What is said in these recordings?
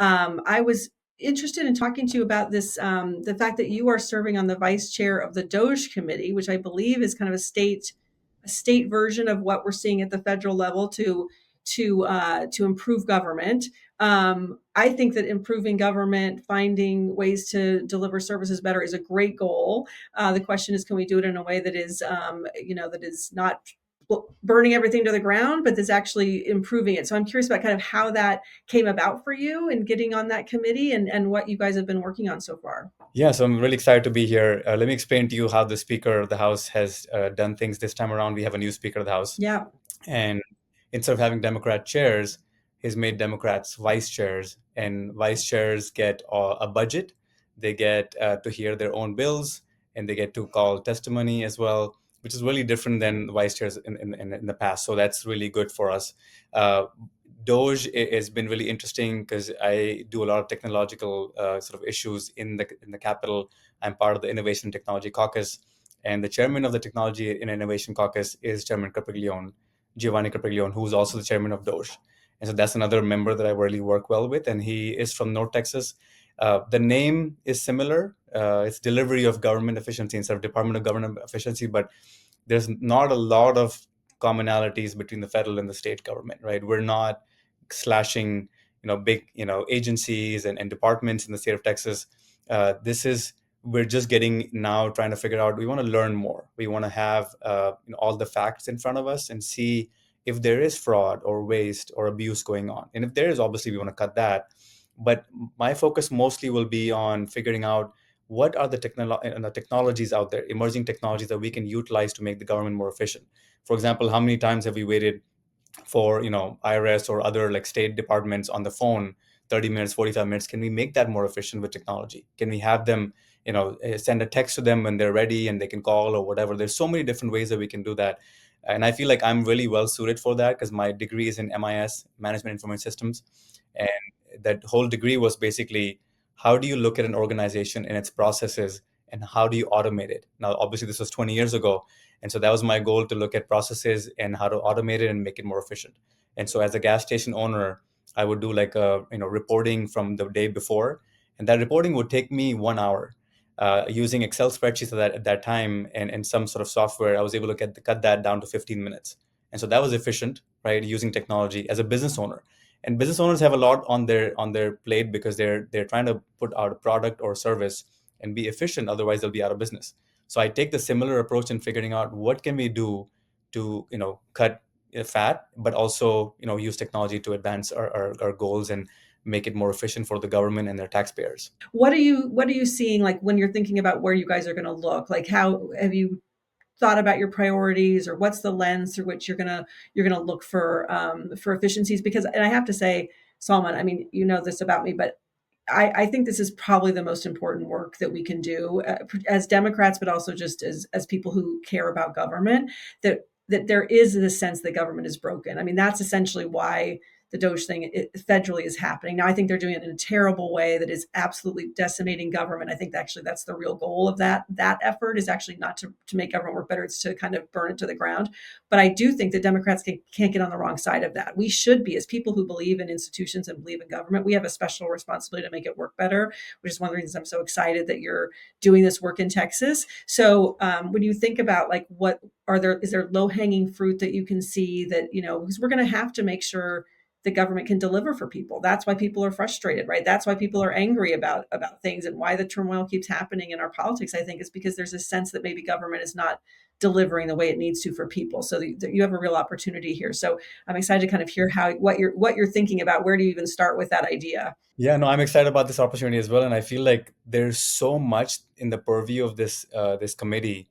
I was interested in talking to you about this, the fact that you are serving on the vice chair of the DOGE Committee, which I believe is kind of a state version of what we're seeing at the federal level to improve government. I think that improving government, finding ways to deliver services better, is a great goal. The question is, can we do it in a way that is, that is not burning everything to the ground, but that's actually improving it. So I'm curious about kind of how that came about for you and getting on that committee, and what you guys have been working on so far. Yeah, so I'm really excited to be here. Let me explain to you how the Speaker of the House has done things this time around. We have a new Speaker of the House. Yeah. And instead of having Democrat chairs, he's made Democrats vice chairs. And vice chairs get a budget. They get to hear their own bills, and they get to call testimony as well, which is really different than vice chairs in the past. So that's really good for us. Uh, Doge has been really interesting because I do a lot of technological sort of issues in the Capitol. I'm part of the Innovation and Technology Caucus, and the chairman of the Technology and Innovation Caucus is Chairman Capriglione, Giovanni Capriglione, who's also the chairman of Doge. And so that's another member that I really work well with, and he is from North Texas. The name is similar. It's Delivery of Government Efficiency instead of Department of Government Efficiency, but there's not a lot of commonalities between the federal and the state government, right? We're not slashing, big, agencies and departments in the state of Texas. This is We're just getting now trying to figure out. We want to learn more. We want to have all the facts in front of us and see if there is fraud or waste or abuse going on. And if there is, obviously we want to cut that. But my focus mostly will be on figuring out what are the technologies out there, emerging technologies that we can utilize to make the government more efficient. For example, how many times have we waited for IRS or other like state departments on the phone 30 minutes, 45 minutes? Can we make that more efficient with technology? Can we have them send a text to them when they're ready and they can call or whatever? There's so many different ways that we can do that, and I feel like I'm really well suited for that because my degree is in MIS, Management Information Systems, and that whole degree was basically how do you look at an organization and its processes and how do you automate it. Now obviously this was 20 years ago, and so that was my goal, to look at processes and how to automate it and make it more efficient. And so as a gas station owner, I would do like a reporting from the day before, and that reporting would take me 1 hour. Using Excel spreadsheets at that time and some sort of software, I was able to cut that down to 15 minutes. And so that was efficient, right? Using technology as a business owner. And business owners have a lot on their plate because they're trying to put out a product or service and be efficient. Otherwise, they'll be out of business. So I take the similar approach in figuring out what can we do to cut fat, but also use technology to advance our goals and make it more efficient for the government and their taxpayers. What are you seeing, like, when you're thinking about where you guys are going to look? Like, how have you thought about your priorities, or what's the lens through which you're gonna look for efficiencies? Because, and I have to say, Salman, I mean, you know this about me, but I think this is probably the most important work that we can do, as Democrats, but also just as people who care about government. That there is this sense that government is broken. I mean, that's essentially why the Doge thing federally is happening. Now, I think they're doing it in a terrible way that is absolutely decimating government. I think actually that's the real goal of that effort, is actually not to make government work better. It's to kind of burn it to the ground. But I do think that Democrats can't get on the wrong side of that. We should be, as people who believe in institutions and believe in government, we have a special responsibility to make it work better, which is one of the reasons I'm so excited that you're doing this work in Texas. So when you think about, like, is there low hanging fruit that you can see that, because we're going to have to make sure the government can deliver for people. That's why people are frustrated, right? That's why people are angry about things, and why the turmoil keeps happening in our politics, I think, is because there's a sense that maybe government is not delivering the way it needs to for people. So you have a real opportunity here. So I'm excited to kind of hear what you're thinking about. Where do you even start with that idea? Yeah, no, I'm excited about this opportunity as well, and I feel like there's so much in the purview of this committee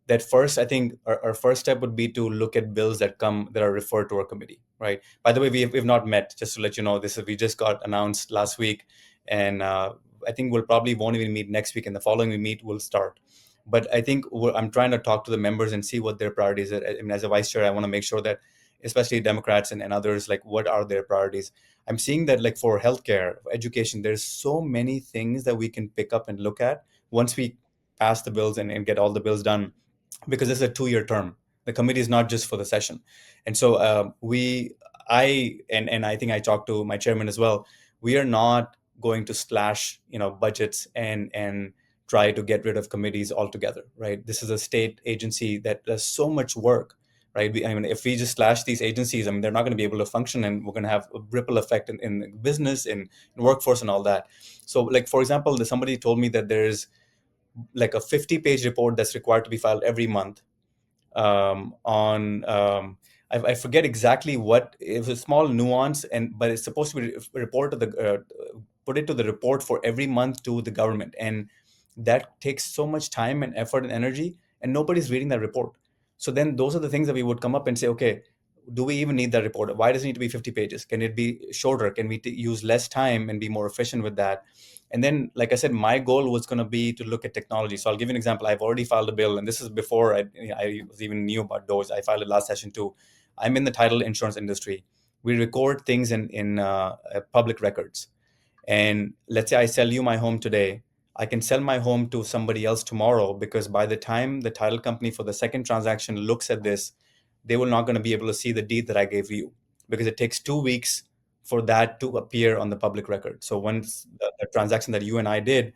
that first, I think our first step would be to look at bills that are referred to our committee, right? By the way, we've not met. Just to let you know, we just got announced last week, and I think we'll probably won't even meet next week, and the following we meet will start. But I think I'm trying to talk to the members and see what their priorities are. I mean, as a vice chair, I want to make sure that, especially Democrats and others, like, what are their priorities? I'm seeing that, like, for healthcare, for education, there's so many things that we can pick up and look at once we pass the bills and get all the bills done, because this is a 2-year term. The committee is not just for the session. And so I think I talked to my chairman as well. We are not going to slash budgets and try to get rid of committees altogether, right? This is a state agency that does so much work, right? I mean, if we just slash these agencies, I mean, they're not going to be able to function, and we're going to have a ripple effect in business, in workforce, and all that. So, like, for example, somebody told me that there's like a 50-page report that's required to be filed every month on I forget exactly what it was, a small nuance, but it's supposed to be report to the put it to the report for every month to the government, and that takes so much time and effort and energy, and nobody's reading that report. So then those are the things that we would come up and say, okay, do we even need that report? Why does it need to be 50 pages? Can it be shorter? Can we use less time and be more efficient with that? And then, like I said, my goal was going to be to look at technology. So I'll give you an example. I've already filed a bill, and this is before I was even knew about DOGE. I filed it last session too. I'm in the title insurance industry. We record things in public records. And let's say I sell you my home today. I can sell my home to somebody else tomorrow, because by the time the title company for the second transaction looks at this, they will not going to be able to see the deed that I gave you, because it takes 2 weeks for that to appear on the public record. So once the transaction that you and I did,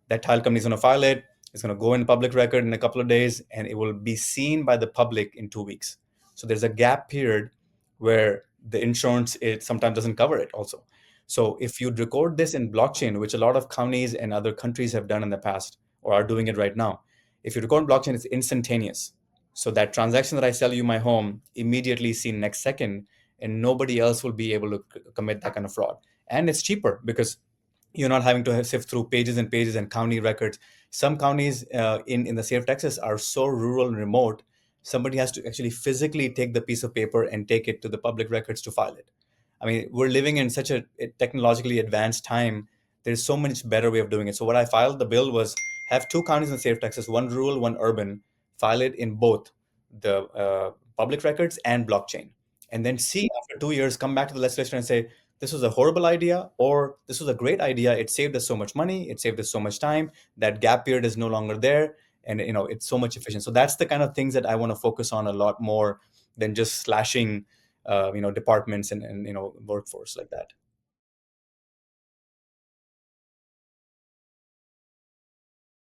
that title company is going to file it. It's going to go in the public record in a couple of days, and it will be seen by the public in 2 weeks. So there's a gap period where the insurance, it sometimes doesn't cover it also. So if you record this in blockchain, which a lot of counties and other countries have done in the past or are doing it right now, if you record blockchain, it's instantaneous. So that transaction that I sell you my home immediately seen next second, and nobody else will be able to commit that kind of fraud. And it's cheaper because you're not having to sift through pages and pages and county records. Some counties in the state of Texas are so rural and remote, somebody has to actually physically take the piece of paper and take it to the public records to file it. I mean, we're living in such a technologically advanced time. There's so much better way of doing it. So what I filed the bill was have two counties in the state of Texas, one rural, one urban, file it in both the public records and blockchain, and then see after 2 years, come back to the legislature and say, this was a horrible idea or this was a great idea. It saved us so much money. It saved us so much time. That gap period is no longer there. And it's so much efficient. So that's the kind of things that I want to focus on a lot more than just slashing departments and workforce like that.